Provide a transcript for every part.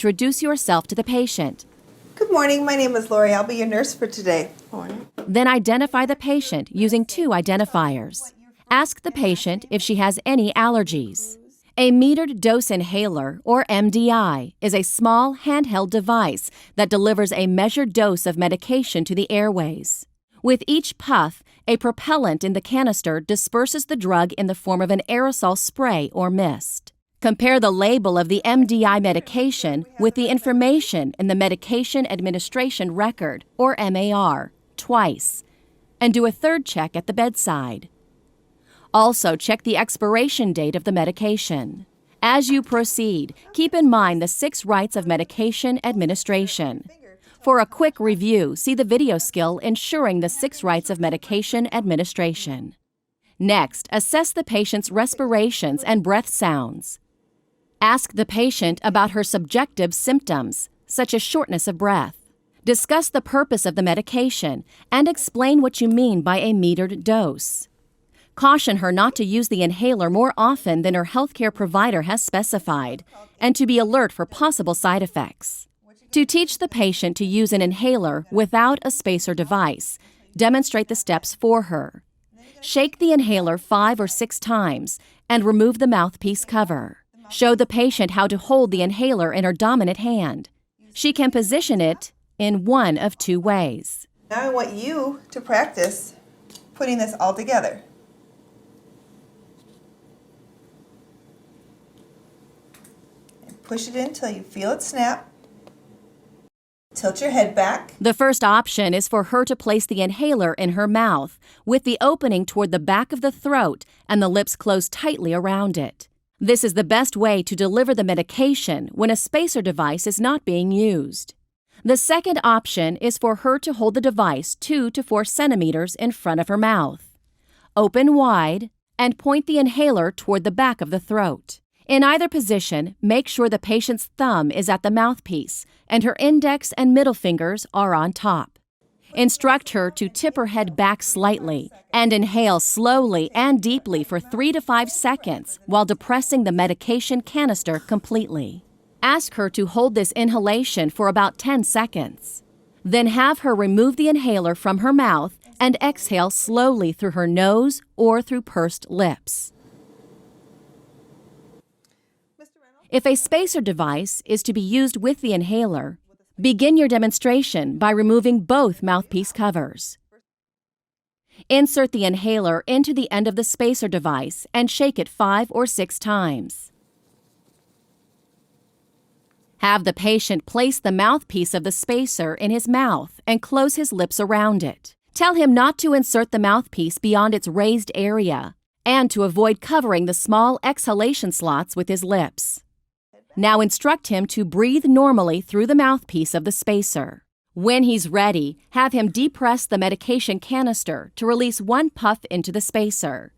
introduce yourself to the patient. Good morning, my name is Lori. I'll be your nurse for today. Then identify the patient using 2 identifiers. Ask the patient if she has any allergies. A metered dose inhaler, or MDI, is a small handheld device that delivers a measured dose of medication to the airways. With each puff, a propellant in the canister disperses the drug in the form of an aerosol spray or mist. Compare the label of the MDI medication with the information in the Medication Administration Record, or MAR, twice, and do a third check at the bedside. Also, check the expiration date of the medication. As you proceed, keep in mind the 6 rights of medication administration. For a quick review, see the video skill ensuring the 6 rights of medication administration. Next, assess the patient's respirations and breath sounds. Ask the patient about her subjective symptoms, such as shortness of breath. Discuss the purpose of the medication and explain what you mean by a metered dose. Caution her not to use the inhaler more often than her healthcare provider has specified, and to be alert for possible side effects. To teach the patient to use an inhaler without a spacer device, demonstrate the steps for her. Shake the inhaler 5 or 6 times and remove the mouthpiece cover. Show the patient how to hold the inhaler in her dominant hand. She can position it in one of 2 ways. Now I want you to practice putting this all together. And push it in until you feel it snap. Tilt your head back. The first option is for her to place the inhaler in her mouth, with the opening toward the back of the throat and the lips closed tightly around it. This is the best way to deliver the medication when a spacer device is not being used. The second option is for her to hold the device 2 to 4 centimeters in front of her mouth. Open wide and point the inhaler toward the back of the throat. In either position, make sure the patient's thumb is at the mouthpiece and her index and middle fingers are on top. Instruct her to tip her head back slightly and inhale slowly and deeply for 3 to 5 seconds while depressing the medication canister completely. Ask her to hold this inhalation for about 10 seconds. Then have her remove the inhaler from her mouth and exhale slowly through her nose or through pursed lips. If a spacer device is to be used with the inhaler, begin your demonstration by removing both mouthpiece covers. Insert the inhaler into the end of the spacer device and shake it 5 or 6 times. Have the patient place the mouthpiece of the spacer in his mouth and close his lips around it. Tell him not to insert the mouthpiece beyond its raised area and to avoid covering the small exhalation slots with his lips. Now instruct him to breathe normally through the mouthpiece of the spacer. When he's ready, have him depress the medication canister to release 1 puff into the spacer.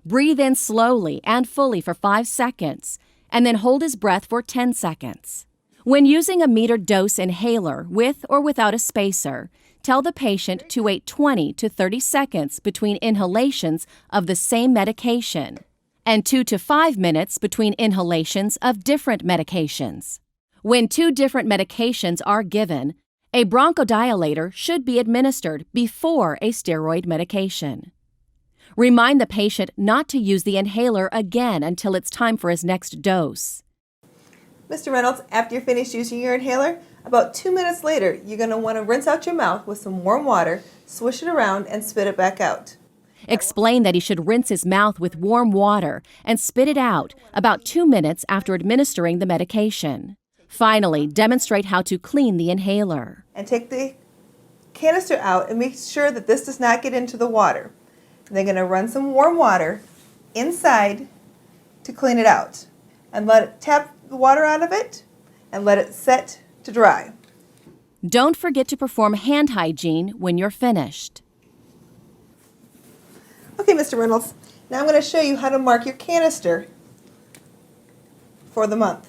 Breathe in slowly and fully for 5 seconds, and then hold his breath for 10 seconds. When using a metered dose inhaler with or without a spacer, tell the patient to wait 20 to 30 seconds between inhalations of the same medication, and 2 to 5 minutes between inhalations of different medications. When 2 different medications are given, a bronchodilator should be administered before a steroid medication. Remind the patient not to use the inhaler again until it's time for his next dose. Mr. Reynolds, after you're finished using your inhaler, about 2 minutes later, you're going to want to rinse out your mouth with some warm water, swish it around, and spit it back out. Explain that he should rinse his mouth with warm water and spit it out about 2 minutes after administering the medication. Finally, demonstrate how to clean the inhaler. And take the canister out and make sure that this does not get into the water. And they're going to run some warm water inside to clean it out. And let it tap the water out of it and let it set to dry. Don't forget to perform hand hygiene when you're finished. Okay, Mr. Reynolds, now I'm going to show you how to mark your canister for the month.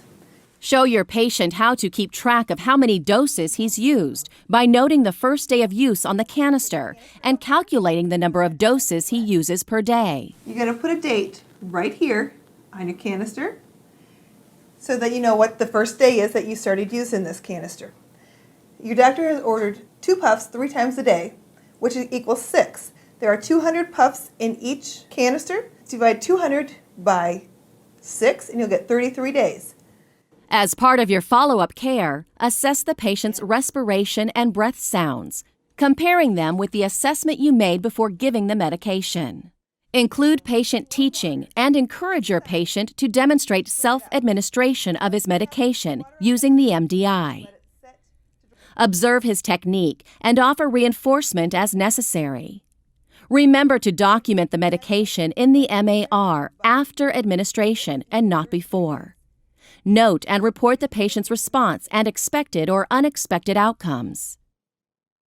Show your patient how to keep track of how many doses he's used by noting the first day of use on the canister and calculating the number of doses he uses per day. You're going to put a date right here on your canister. so that you know what the first day is that you started using this canister. Your doctor has ordered 2 puffs 3 times a day, which equals 6. There are 200 puffs in each canister. Divide 200 by 6 and you'll get 33 days. As part of your follow-up care, assess the patient's respiration and breath sounds, comparing them with the assessment you made before giving the medication. Include patient teaching and encourage your patient to demonstrate self-administration of his medication using the MDI. Observe his technique and offer reinforcement as necessary. Remember to document the medication in the MAR after administration and not before. Note and report the patient's response and expected or unexpected outcomes.